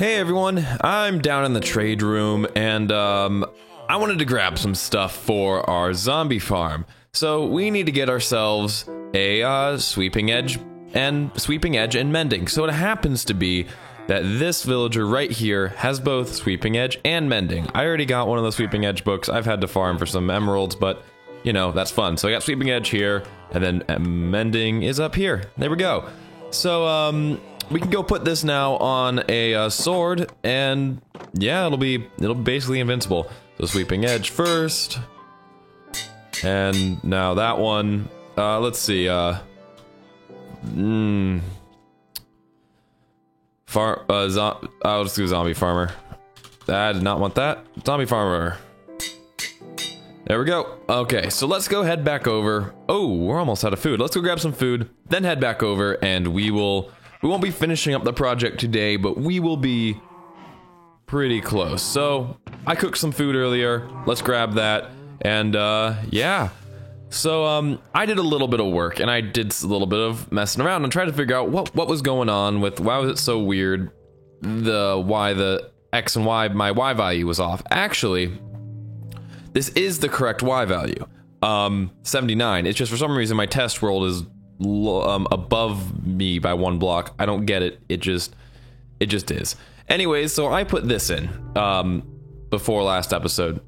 Hey everyone, I'm down in the trade room and I wanted to grab some stuff for our zombie farm. So we need to get ourselves a sweeping edge and mending. So it happens to be that this villager right here has both sweeping edge and mending. I already got one of the sweeping edge books. I've had to farm for some emeralds, but you know, that's fun. So I got sweeping edge here and then mending is up here. There we go. So we can go put this now on a sword, and yeah, it'll be basically invincible. So sweeping edge first, and now that one. Let's see. Let's do zombie farmer. I did not want that. Zombie farmer. There we go. Okay, so let's go head back over. Oh, we're almost out of food. Let's go grab some food, then head back over, and we won't be finishing up the project today, but we will be pretty close. So I cooked some food earlier. Let's grab that. And yeah. So I did a little bit of work and I did a little bit of messing around and tried to figure out what was going on with why was it so weird, why the X and Y, my Y value was off. Actually, this is the correct Y value. 79. It's just for some reason my test world is above me by one block. I don't get it. It just is. Anyways, so I put this in before last episode.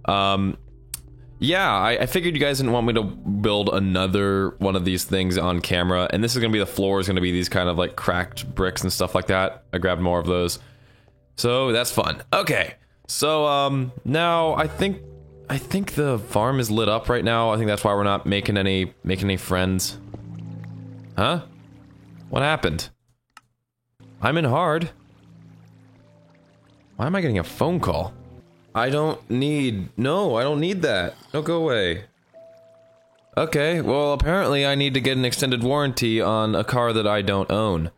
Yeah, I figured you guys didn't want me to build another one of these things on camera, and this is gonna be the floor is gonna be these kind of like cracked bricks and stuff like that. I grabbed more of those, so that's fun. Okay, so now I think the farm is lit up right now. I think that's why we're not making any friends. Huh? What happened? I'm in hard. Why am I getting a phone call? I don't need that. Don't go away. Okay, well apparently I need to get an extended warranty on a car that I don't own.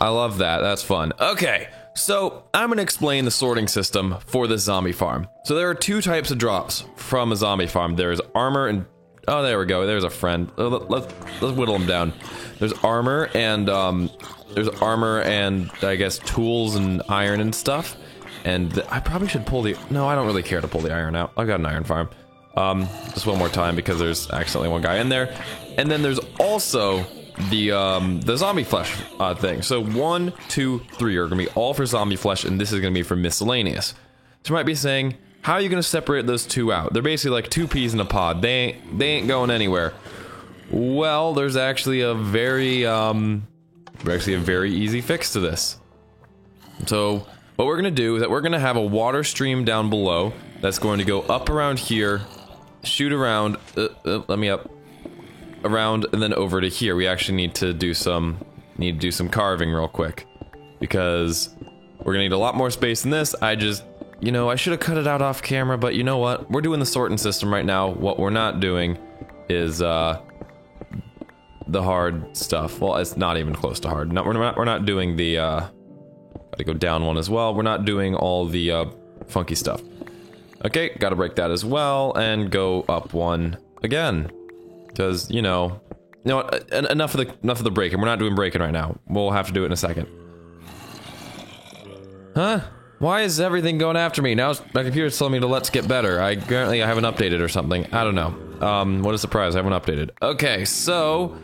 I love that, that's fun. Okay, so I'm gonna explain the sorting system for the zombie farm. So there are two types of drops from a zombie farm. There's armor and, oh there we go, there's a friend. Let's whittle him down. There's armor and I guess tools and iron and stuff. And I probably should pull the... No, I don't really care to pull the iron out. I've got an iron farm. Just one more time because there's accidentally one guy in there. And then there's also the zombie flesh thing. So 1, 2, 3 are gonna be all for zombie flesh, and this is gonna be for miscellaneous. So you might be saying, how are you gonna separate those two out? They're basically like two peas in a pod. They ain't going anywhere. Well, there's actually a very easy fix to this. So what we're gonna do is that we're gonna have a water stream down below that's going to go up around here, shoot around, let me up, around, and then over to here. We actually need to do some carving real quick because we're gonna need a lot more space than this. I should have cut it out off camera, but you know what? We're doing the sorting system right now. What we're not doing is the hard stuff. Well, it's not even close to hard. No, we're not doing the gotta go down one as well. We're not doing all the funky stuff. Okay, gotta break that as well and go up one again. Because, enough of the breaking. We're not doing breaking right now. We'll have to do it in a second. Huh? Why is everything going after me? Now my computer's telling me to let's get better. Apparently I haven't updated or something. I don't know. What a surprise, I haven't updated. Okay, so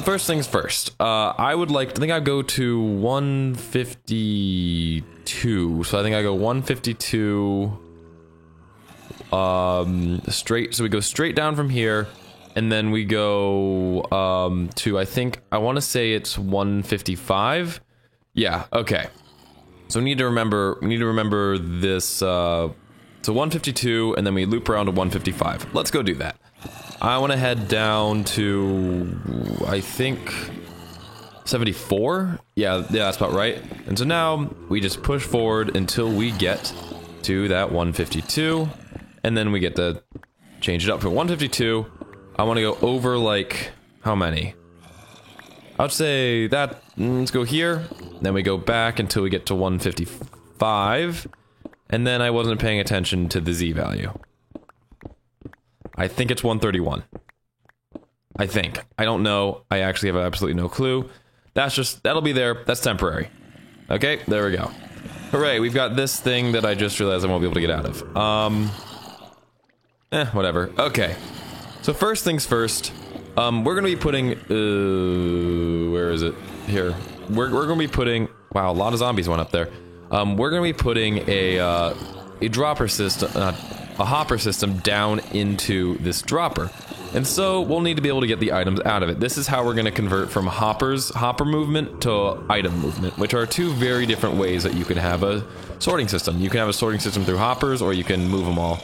first things first. I think I'd go to 152. So I think I go 152 straight, so we go straight down from here, and then we go to, I want to say it's 155. Yeah, okay. So we need to remember this, so 152, and then we loop around to 155. Let's go do that. I want to head down to, I think, 74? Yeah, that's about right. And so now, we just push forward until we get to that 152, and then we get to change it up. For 152, I want to go over, like, how many? I would say that, let's go here, then we go back until we get to 155, and then I wasn't paying attention to the Z value. I think it's 131. I think. I don't know. I actually have absolutely no clue. That'll be there. That's temporary. Okay, there we go. Hooray, we've got this thing that I just realized I won't be able to get out of. Whatever. Okay. So first things first, we're gonna be putting, where is it? Here. We're gonna be putting, wow, a lot of zombies went up there. We're gonna be putting a dropper system, a hopper system down into this dropper. And so we'll need to be able to get the items out of it. This is how we're gonna convert from hopper movement to item movement, which are two very different ways that you can have a sorting system. You can have a sorting system through hoppers, or you can move them all.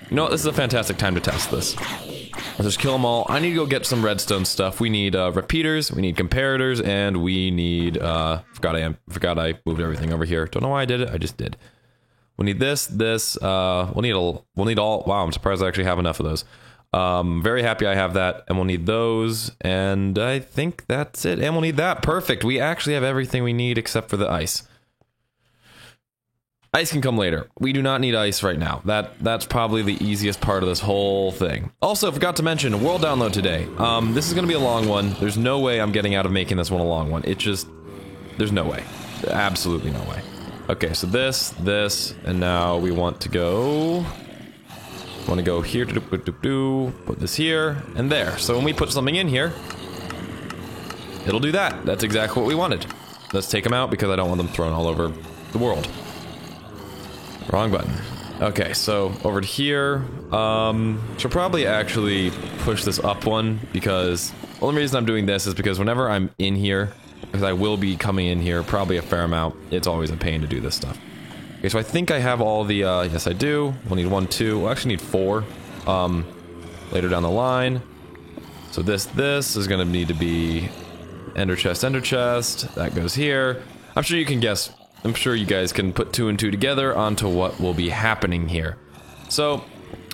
You know what, this is a fantastic time to test this. Let's just kill them all. I need to go get some redstone stuff. We need repeaters, we need comparators, and we need, forgot I moved everything over here. Don't know why I did it, I just did. We need this, we'll need all, wow, I'm surprised I actually have enough of those. Very happy I have that, and we'll need those, and I think that's it, and we'll need that. Perfect, we actually have everything we need except for the ice. Ice can come later. We do not need ice right now. That's probably the easiest part of this whole thing. Also, forgot to mention, world download today. This is gonna be a long one. There's no way I'm getting out of making this one a long one. It just, there's no way. Absolutely no way. Okay, so this, and now we want to go here, put this here, and there. So when we put something in here, it'll do that. That's exactly what we wanted. Let's take them out because I don't want them thrown all over the world. Wrong button. Okay, so over to here, should probably actually push this up one, because the only reason I'm doing this is because whenever I'm in here, because I will be coming in here probably a fair amount, it's always a pain to do this stuff. Okay, so I think I have all the, yes I do. We'll need 1, 2, we'll actually need 4, later down the line. So this is gonna need to be ender chest, that goes here. I'm sure you can guess, I'm sure you guys can put 2 and 2 together onto what will be happening here. So,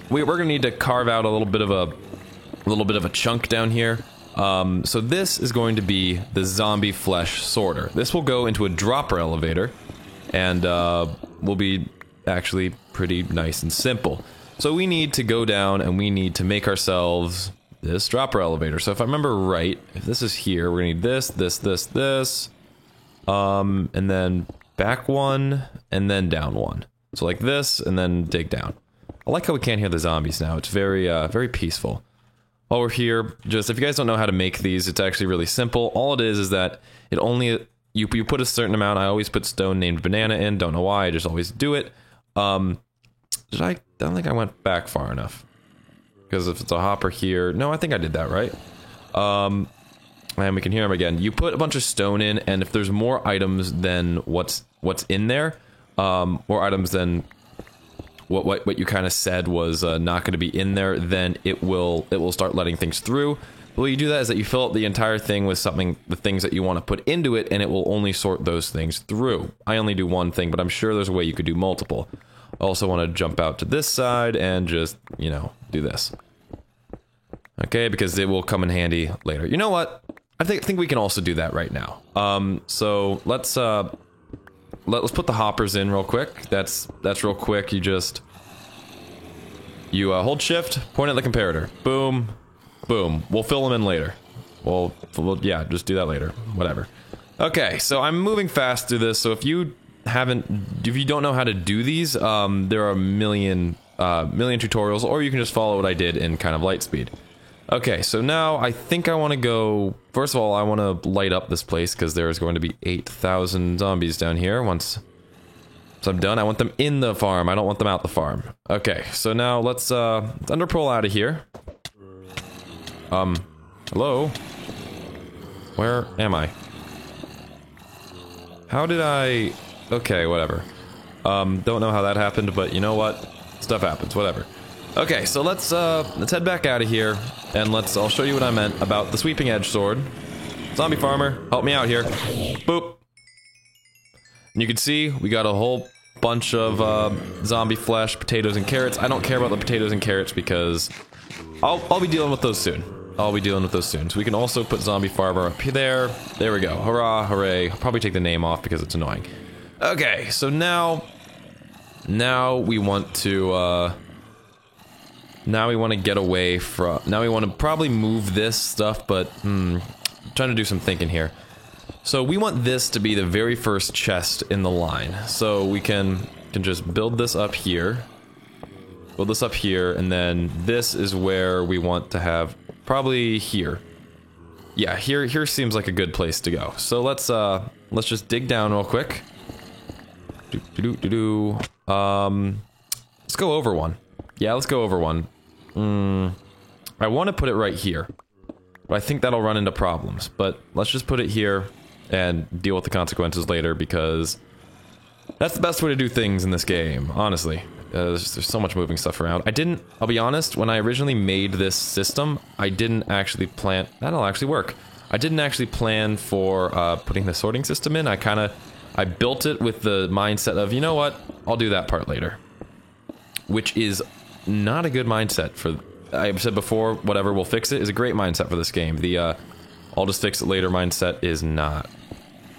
we're gonna need to carve out a little bit of a chunk down here. So this is going to be the zombie flesh sorter. This will go into a dropper elevator, and will be actually pretty nice and simple. So we need to go down and we need to make ourselves this dropper elevator. So if I remember right, if this is here, we're gonna need this, and then back one, and then down one. So like this, and then dig down. I like how we can't hear the zombies now. It's very, very peaceful. While we're here, just if you guys don't know how to make these, it's actually really simple. All it is that it only, you put a certain amount. I always put stone named banana in. Don't know why, I just always do it. I don't think I went back far enough. Because if it's a hopper here, no, I think I did that right. And we can hear them again. You put a bunch of stone in, and if there's more items than what's in there, more items than what you kind of said was not going to be in there, then it will start letting things through. The way you do that is that you fill up the entire thing with the things that you want to put into it, and it will only sort those things through. I only do one thing, but I'm sure there's a way you could do multiple. I also want to jump out to this side and just, you know, do this. Okay, because it will come in handy later. You know what? I think we can also do that right now. So let's put the hoppers in real quick. That's real quick. You hold shift, point at the comparator. Boom, boom. We'll fill them in later. We'll yeah, just do that later. Whatever. Okay, so I'm moving fast through this. So if you don't know how to do these, there are a million tutorials, or you can just follow what I did in kind of light speed. Okay, so now I think I want to go... First of all, I want to light up this place, because there's going to be 8,000 zombies down here once I'm done. I want them in the farm, I don't want them out the farm. Okay, so now let's underpull out of here. Hello? Where am I? How did I... Okay, whatever. Don't know how that happened, but you know what? Stuff happens, whatever. Okay, so let's head back out of here, and I'll show you what I meant about the sweeping edge sword. Zombie farmer, help me out here. Boop. And you can see, we got a whole bunch of zombie flesh, potatoes, and carrots. I don't care about the potatoes and carrots because I'll be dealing with those soon. So we can also put zombie farmer up there. There we go. Hurrah, hooray. I'll probably take the name off because it's annoying. Okay, so now we want to get away from... Now we want to probably move this stuff, but... trying to do some thinking here. So we want this to be the very first chest in the line. So we can just build this up here. Build this up here, and then this is where we want to have, probably here. Yeah, here seems like a good place to go. So let's just dig down real quick. Let's go over one. Yeah, let's go over one. I want to put it right here, but I think that'll run into problems. But let's just put it here and deal with the consequences later, because that's the best way to do things in this game, honestly. There's so much moving stuff around. I'll be honest, when I originally made this system, I didn't actually plan, that'll actually work. I didn't actually plan for putting the sorting system in. I built it with the mindset of, you know what, I'll do that part later. Which is not a good mindset for, I've said before, whatever, we'll fix it is a great mindset for this game. The I'll just fix it later mindset is not.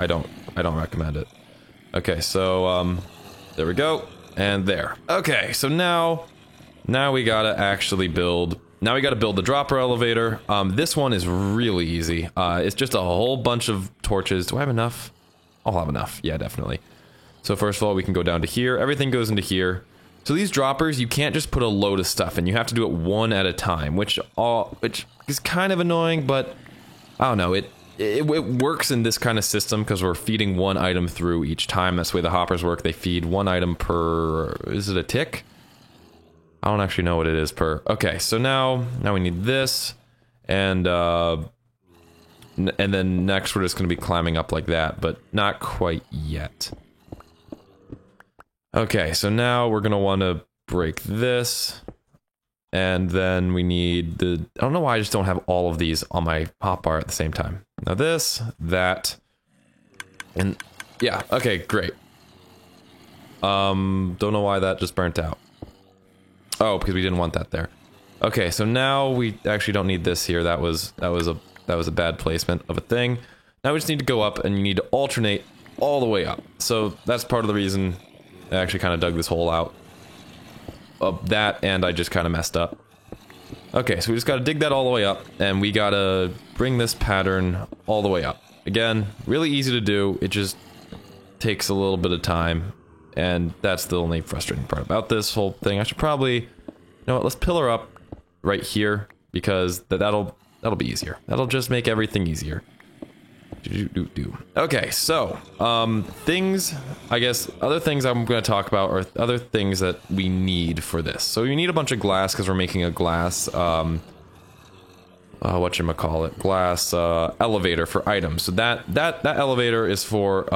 I don't recommend it. Okay, so there we go. And there. Okay, so now we gotta actually build. Now we gotta build the dropper elevator. This one is really easy. It's just a whole bunch of torches. Do I have enough? I'll have enough. Yeah, definitely. So first of all, we can go down to here. Everything goes into here. So these droppers, you can't just put a load of stuff in. You have to do it one at a time, which is kind of annoying, but I don't know. It works in this kind of system because we're feeding one item through each time. That's the way the hoppers work. They feed one item per... Is it a tick? I don't actually know what it is per... Okay, so now we need this. And then next we're just going to be climbing up like that, but not quite yet. Okay, so now we're going to want to break this. And then we need the... I don't know why I just don't have all of these on my hotbar at the same time. Now this, that, and yeah, okay, great. Don't know why that just burnt out. Oh, because we didn't want that there. Okay, so now we actually don't need this here. That was a bad placement of a thing. Now we just need to go up, and you need to alternate all the way up. So that's part of the reason I actually kind of dug this hole out. That, and I just kind of messed up. Okay, so we just gotta dig that all the way up, and we gotta bring this pattern all the way up. Again, really easy to do, it just takes a little bit of time, and that's the only frustrating part about this whole thing. I should probably, you know what, let's pillar up right here, because that'll be easier. That'll just make everything easier. Okay, so, things, I guess, other things I'm going to talk about are other things that we need for this. So you need a bunch of glass, because we're making a glass, whatchamacallit, glass, elevator for items. So that elevator is for,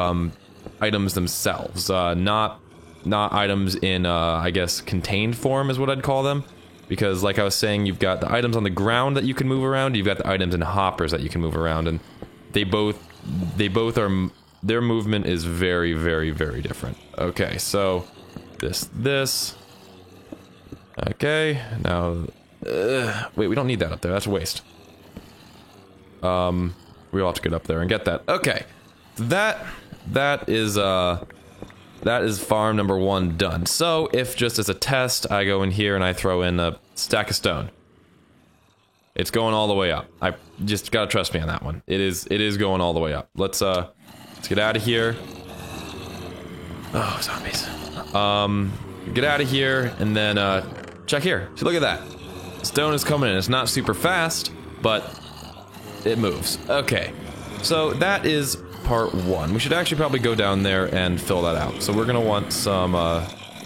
items themselves, not items in, I guess, contained form is what I'd call them. Because, like I was saying, you've got the items on the ground that you can move around, you've got the items in hoppers that you can move around, and they both are, their movement is very, very, very different. Okay, so, this. Okay, now, wait, we don't need that up there, that's a waste. We'll have to get up there and get that. Okay, that is farm number 1 done. So, if just as a test, I go in here and I throw in a stack of stone. It's going all the way up. I just gotta trust me on that one. It is going all the way up. Let's get out of here. Oh, zombies. Get out of here, and then, check here. See, look at that. Stone is coming in. It's not super fast, but it moves. Okay. So, that is part 1. We should actually probably go down there and fill that out. So, we're gonna want some,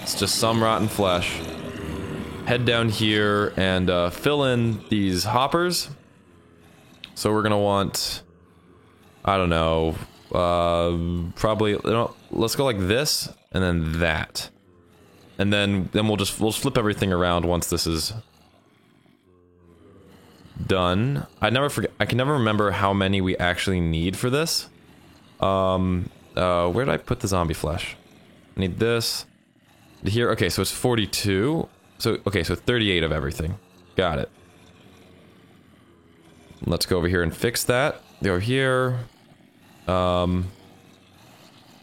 it's just some rotten flesh. Head down here and fill in these hoppers. So we're gonna want, I don't know, probably, you know, let's go like this and then that, and then we'll flip everything around once this is done. I can never remember how many we actually need for this. Where did I put the zombie flesh? I need this here. Okay, so it's 42. So, okay, so 38 of everything. Got it. Let's go over here and fix that. Go here.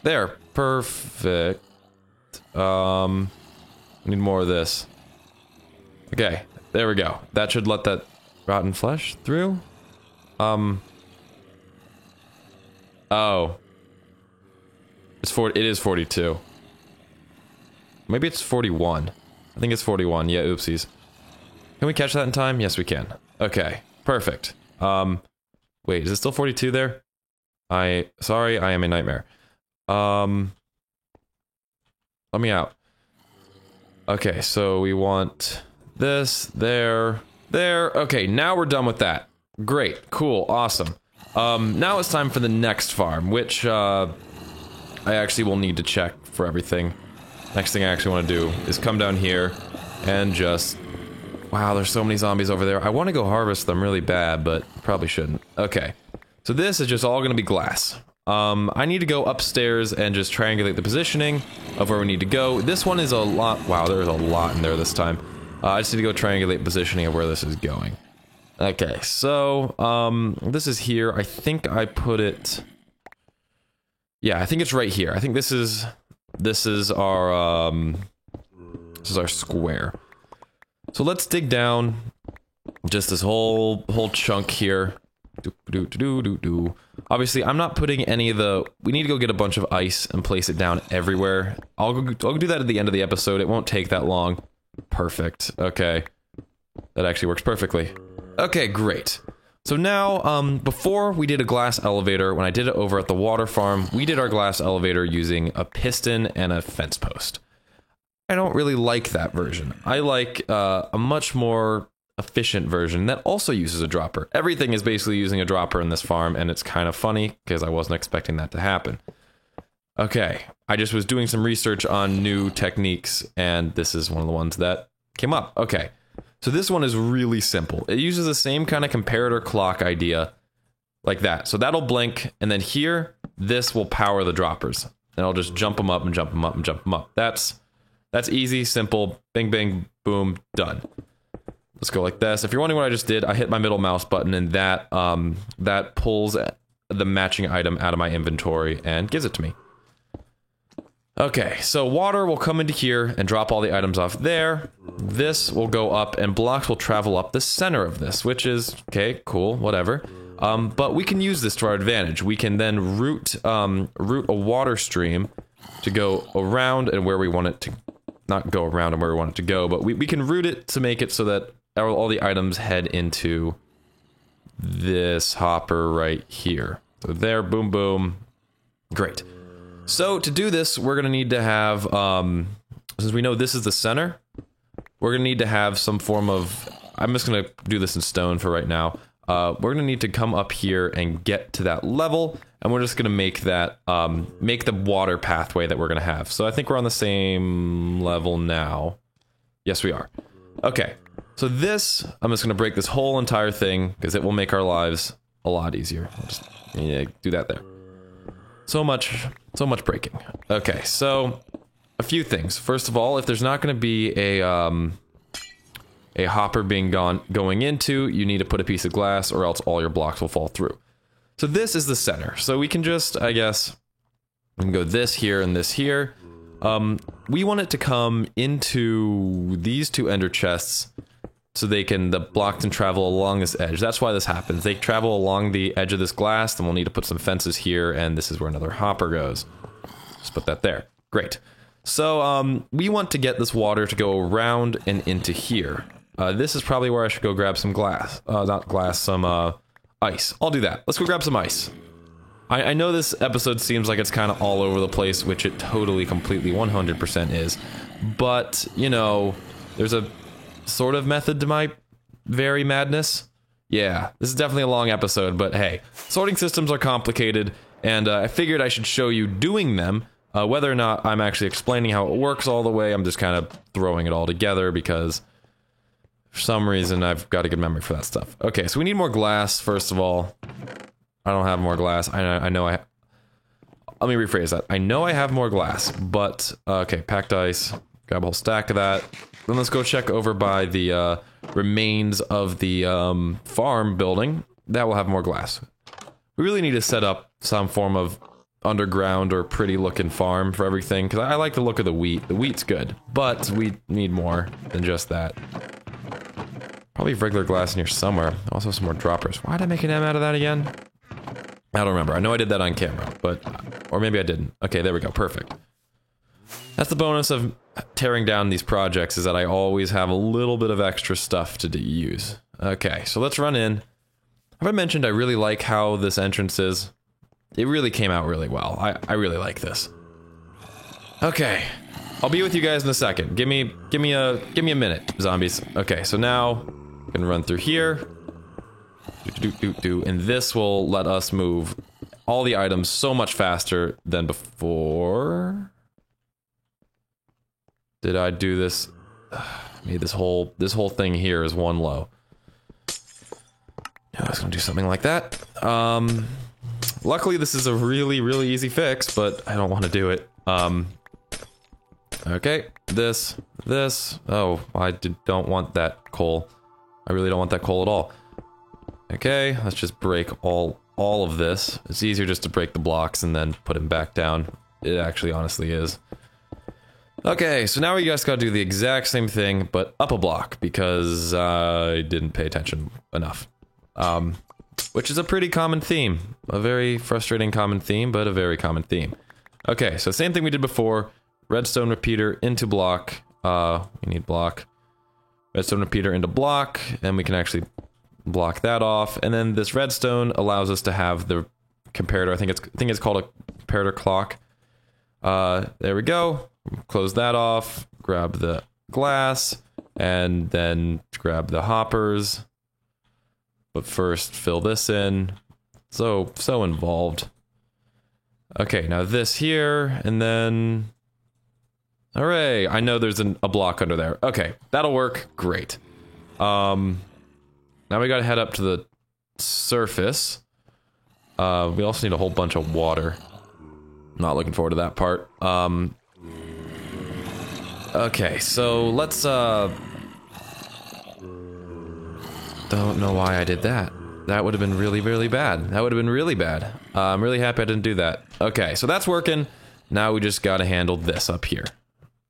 There. Perfect. Need more of this. Okay, there we go. That should let that rotten flesh through. Oh. It is 42. Maybe it's 41. I think it's 41. Yeah, oopsies. Can we catch that in time? Yes, we can. Okay, perfect. Wait, is it still 42 there? Sorry, I am a nightmare. Let me out. Okay, so we want this, there. Okay, now we're done with that. Great, cool, awesome. Now it's time for the next farm, which, I actually will need to check for everything. Next thing I actually want to do is come down here and just... Wow, there's so many zombies over there. I want to go harvest them really bad, but probably shouldn't. Okay, so this is just all going to be glass. I need to go upstairs and just triangulate the positioning of where we need to go. This one is a lot... Wow, there's a lot in there this time. I just need to go triangulate positioning of where this is going. Okay, so, this is here. I think I put it... Yeah, I think it's right here. I think this is our square. So let's dig down just this whole chunk here. Obviously, I'm not putting any of the... We need to go get a bunch of ice and place it down everywhere. I'll do that at the end of the episode. It won't take that long. Perfect. Okay. That actually works perfectly. Okay, great. So now, before we did a glass elevator, when I did it over at the water farm, we did our glass elevator using a piston and a fence post. I don't really like that version. I like a much more efficient version that also uses a dropper. Everything is basically using a dropper in this farm, and it's kind of funny because I wasn't expecting that to happen. Okay, I just was doing some research on new techniques, and this is one of the ones that came up. Okay, so this one is really simple. It uses the same kind of comparator clock idea, like that. So that'll blink, and then here, this will power the droppers. And I'll just jump them up and jump them up and jump them up. That's easy, simple, bing, bing, boom, done. Let's go like this. If you're wondering what I just did, I hit my middle mouse button and that pulls the matching item out of my inventory and gives it to me. Okay, so water will come into here and drop all the items off there. This will go up and blocks will travel up the center of this, which is, okay, cool, whatever. But we can use this to our advantage. We can then route a water stream to go around and where we want it to... Not go around and where we want it to go, but we can route it to make it so that all the items head into this hopper right here. So there, boom, boom. Great. So to do this, we're going to need to have, since we know this is the center, we're going to need to have some form of... I'm just going to do this in stone for right now. We're going to need to come up here and get to that level, and we're just going to make that, make the water pathway that we're going to have. So I think we're on the same level now. Yes, we are. Okay, so this, I'm just going to break this whole entire thing, because it will make our lives a lot easier. I'll just do that there. So much breaking. Okay, so a few things. First of all, if there's not going to be a hopper going into, you need to put a piece of glass or else all your blocks will fall through. So this is the center. So we can just, I guess, we can go this here and this here. We want it to come into these two ender chests so the block can travel along this edge. That's why this happens. They travel along the edge of this glass, then we'll need to put some fences here, and this is where another hopper goes. Just put that there. Great. So, we want to get this water to go around and into here. This is probably where I should go grab some glass. Not glass, some, ice. I'll do that. Let's go grab some ice. I know this episode seems like it's kind of all over the place, which it totally, completely, 100% is. But, you know, there's a sort of method to my very madness. Yeah, this is definitely a long episode, but hey, sorting systems are complicated, and I figured I should show you doing them. Whether or not I'm actually explaining how it works all the way, I'm just kind of throwing it all together because for some reason I've got a good memory for that stuff. Okay, so we need more glass, first of all. I don't have more glass. I know let me rephrase that. I know I have more glass, but, okay, packed ice. Grab a whole stack of that. Then let's go check over by the remains of the farm building. That will have more glass. We really need to set up some form of underground or pretty looking farm for everything, because I like the look of the wheat. The wheat's good, but we need more than just that. Probably regular glass in here somewhere. Also some more droppers. Why did I make an M out of that again? I don't remember. I know I did that on camera, but... Or maybe I didn't. Okay, there we go. Perfect. That's the bonus of tearing down these projects, is that I always have a little bit of extra stuff to use. Okay, so let's run in. Have I mentioned I really like how this entrance is? It really came out really well. I really like this. Okay. I'll be with you guys in a second. Give me a minute, zombies. Okay, so now we can run through here. And this will let us move all the items so much faster than before. Did I do this? Made this whole thing here is one low. I was gonna do something like that. Luckily this is a really, really easy fix, but I don't want to do it. Okay, this. Oh, don't want that coal. I really don't want that coal at all. Okay, let's just break all of this. It's easier just to break the blocks and then put them back down. It actually honestly is. Okay, so now we just gotta do the exact same thing, but up a block, because I didn't pay attention enough. Which is a pretty common theme. A very frustrating common theme, but a very common theme. Okay, so same thing we did before. Redstone repeater into block. We need block. Redstone repeater into block, and we can actually block that off. And then this redstone allows us to have the comparator. I think it's called a comparator clock. There we go. Close that off. Grab the glass, and then grab the hoppers. But first, fill this in. So involved. Okay, now this here, and then... Hooray! I know there's a block under there. Okay, that'll work. Great. Now we gotta head up to the surface. We also need a whole bunch of water. Not looking forward to that part. Okay, so let's, don't know why I did that. That would have been really, really bad. That would have been really bad. I'm really happy I didn't do that. Okay, so that's working. Now we just gotta handle this up here.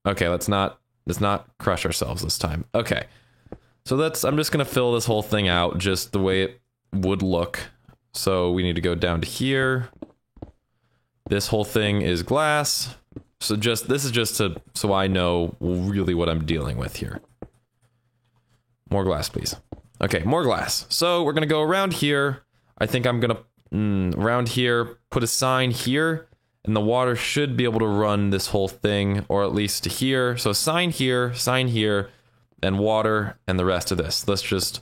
Okay, let's not crush ourselves this time. Okay. So I'm just gonna fill this whole thing out just the way it would look. So we need to go down to here. This whole thing is glass. So this is just so I know really what I'm dealing with here. More glass, please. Okay, more glass. So we're gonna go around here. I think I'm gonna around here, put a sign here, and the water should be able to run this whole thing, or at least to here. So sign here, and water, and the rest of this. Let's just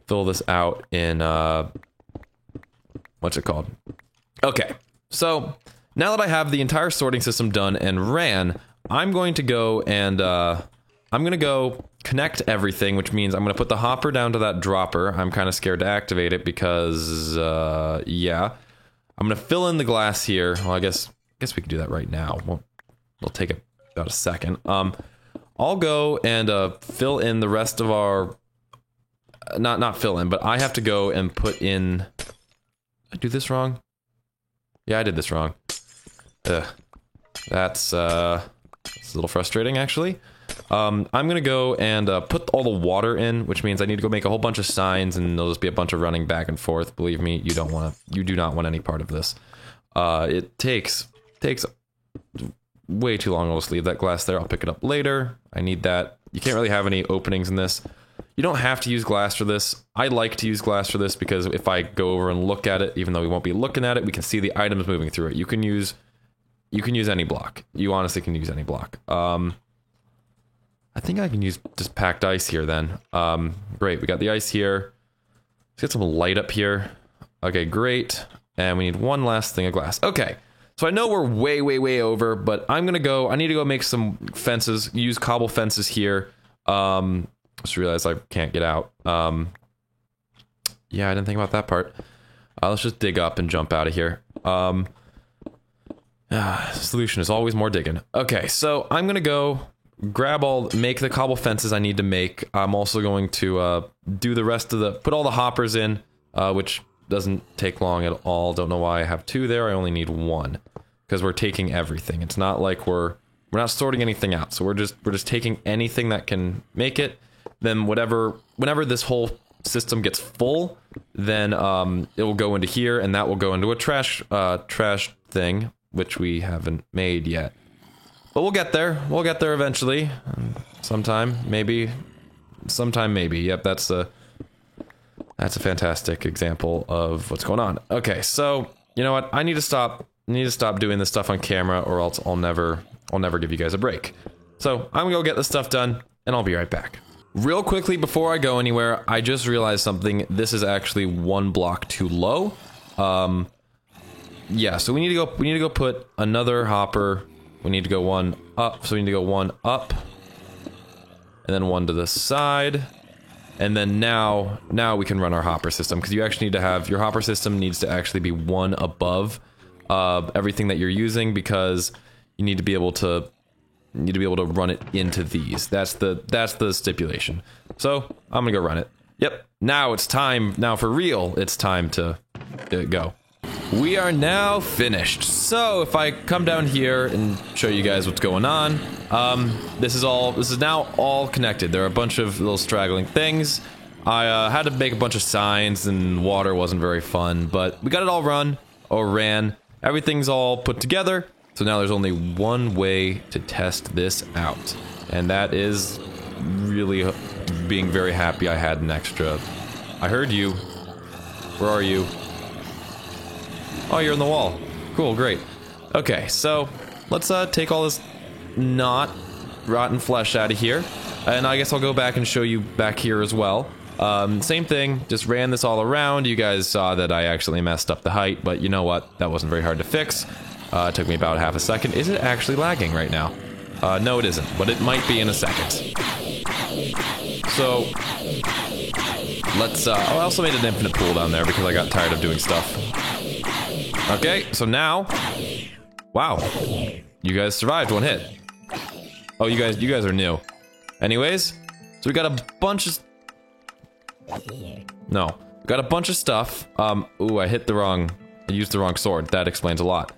fill this out in what's it called? Okay, so now that I have the entire sorting system done and ran, I'm going to go and I'm gonna go connect everything, which means I'm gonna put the hopper down to that dropper. I'm kind of scared to activate it because yeah. I'm gonna fill in the glass here. Well, I guess we can do that right now. We'll take about a second. I'll go and fill in the rest of our not fill in, but I have to go and put in. Did I do this wrong? Yeah, I did this wrong. Ugh. That's a little frustrating, actually. I'm gonna go and put all the water in, which means I need to go make a whole bunch of signs, and there'll just be a bunch of running back and forth. Believe me, you do not want any part of this. It takes way too long. I'll just leave that glass there. I'll pick it up later. I need that. You can't really have any openings in this. You don't have to use glass for this. I like to use glass for this because if I go over and look at it, even though we won't be looking at it, we can see the items moving through it. You can use any block. You honestly can use any block. I think I can use just packed ice here then. Great, we got the ice here. Let's get some light up here. Okay, great. And we need one last thing of glass. Okay, so I know we're way over, but I need to go make some fences, use cobble fences here. Just realized I can't get out. Yeah, I didn't think about that part. Let's just dig up and jump out of here. Solution is always more digging. Okay, so I'm gonna go make the cobble fences I need to make. I'm also going to do the rest of put all the hoppers in, which doesn't take long at all. Don't know why I have two there. I only need one because we're taking everything. It's not like we're not sorting anything out. So we're just taking anything that can make it. Then whenever this whole system gets full, then it will go into here, and that will go into a trash thing, which we haven't made yet. But we'll get there. We'll get there eventually. Sometime, maybe. Sometime, maybe. Yep, that's a fantastic example of what's going on. Okay, so you know what? I need to stop doing this stuff on camera, or else I'll never give you guys a break. So I'm gonna go get this stuff done, and I'll be right back. Real quickly before I go anywhere, I just realized something. This is actually one block too low. Yeah, so we need to go put another hopper. We need to go one up. So we need to go one up, and then one to the side. And then now we can run our hopper system, because you actually need to have your hopper system needs to actually be one above everything that you're using, because you need to be able to run it into these. That's the stipulation. So I'm gonna go run it. Yep. Now it's time. Now for real, it's time to go. We are now finished. So if I come down here and show you guys what's going on, this is now all connected. There are a bunch of little straggling things. I had to make a bunch of signs, and water wasn't very fun, but we got it all ran. Everything's all put together. So now there's only one way to test this out, and that is really being very happy I had an extra. I heard you. Where are you? Oh, you're in the wall. Cool, great. Okay, so let's take all this rotten flesh out of here, and I guess I'll go back and show you back here as well. Same thing, just ran this all around. You guys saw that I actually messed up the height, but you know what? That wasn't very hard to fix. It took me about half a second. Is it actually lagging right now? No, it isn't, but it might be in a second. So, let's, I also made an infinite pool down there because I got tired of doing stuff. Okay, so now, wow, you guys survived one hit. Oh, you guys are new. Anyways, so we got a bunch of, no, we got a bunch of stuff. Ooh, I used the wrong sword. That explains a lot.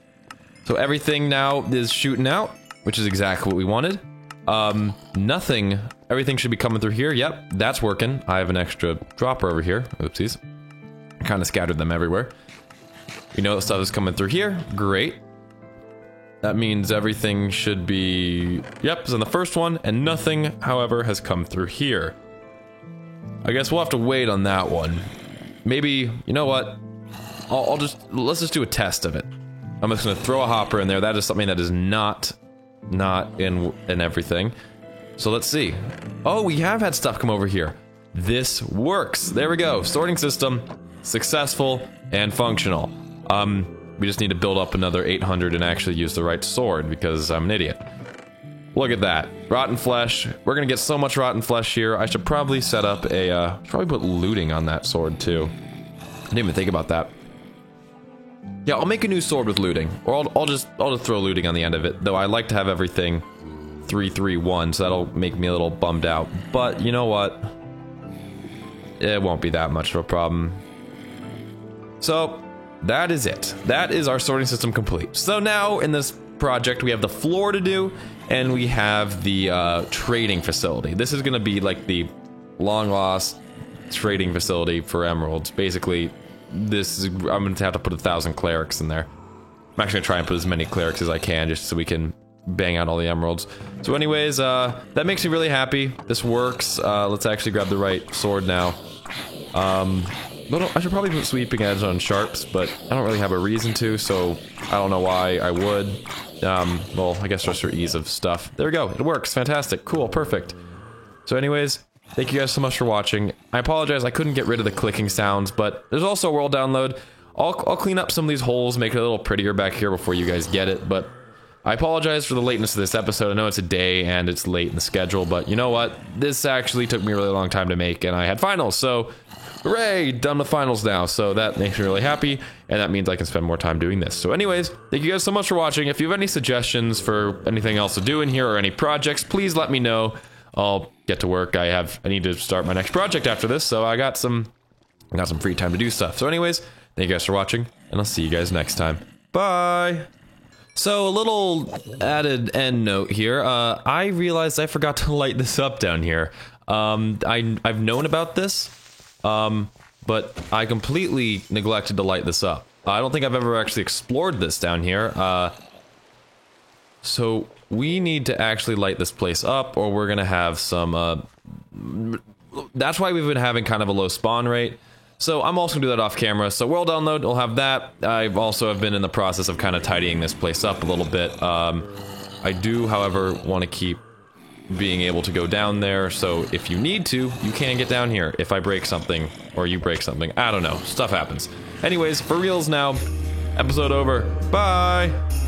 So everything now is shooting out, which is exactly what we wanted. Everything should be coming through here. Yep, that's working. I have an extra dropper over here. Oopsies. I kind of scattered them everywhere. We know that stuff is coming through here. Great. That means everything should be, yep, it's in the first one, and nothing, however, has come through here. I guess we'll have to wait on that one. Maybe, you know what? Let's just do a test of it. I'm just gonna throw a hopper in there. That is something that is not in everything. So let's see. Oh, we have had stuff come over here. This works. There we go. Sorting system, successful and functional. We just need to build up another 800 and actually use the right sword, because I'm an idiot. Look at that. Rotten flesh. We're gonna get so much rotten flesh here. I should probably set up a, probably put looting on that sword too. I didn't even think about that. Yeah, I'll make a new sword with looting, or I'll just throw looting on the end of it. Though I like to have everything 3-3-1, so that'll make me a little bummed out. But you know what? It won't be that much of a problem. So that is it. That is our sorting system complete. So now in this project we have the floor to do, and we have the trading facility. This is going to be like the long lost trading facility for emeralds. Basically, I'm going to have to put 1,000 clerics in there. I'm actually going to try and put as many clerics as I can, just so we can bang out all the emeralds. So anyways, that makes me really happy. This works. Let's actually grab the right sword now. I should probably put sweeping edge on sharps, but I don't really have a reason to, so I don't know why I would. Well, I guess just for ease of stuff. There we go. It works. Fantastic. Cool. Perfect. So anyways, thank you guys so much for watching. I apologize I couldn't get rid of the clicking sounds, but there's also a world download. I'll clean up some of these holes, make it a little prettier back here before you guys get it, but I apologize for the lateness of this episode. I know it's a day and it's late in the schedule, but you know what? This actually took me a really long time to make, and I had finals, so hooray! Done with finals now, so that makes me really happy, and that means I can spend more time doing this. So anyways, thank you guys so much for watching. If you have any suggestions for anything else to do in here or any projects, please let me know. I'll get to work. I need to start my next project after this, so I got some free time to do stuff. So anyways, thank you guys for watching, and I'll see you guys next time. Bye! So a little added end note here. I realized I forgot to light this up down here. I've known about this. but I completely neglected to light this up. I don't think I've ever actually explored this down here. So we need to actually light this place up, or we're gonna have some, that's why we've been having kind of a low spawn rate. So I'm also gonna do that off camera. So world download, we'll have that. I've also have been in the process of kind of tidying this place up a little bit. I do, however, want to keep being able to go down there, so if you need to, you can get down here if I break something, or you break something. I don't know. Stuff happens. Anyways, for reals now. Episode over. Bye!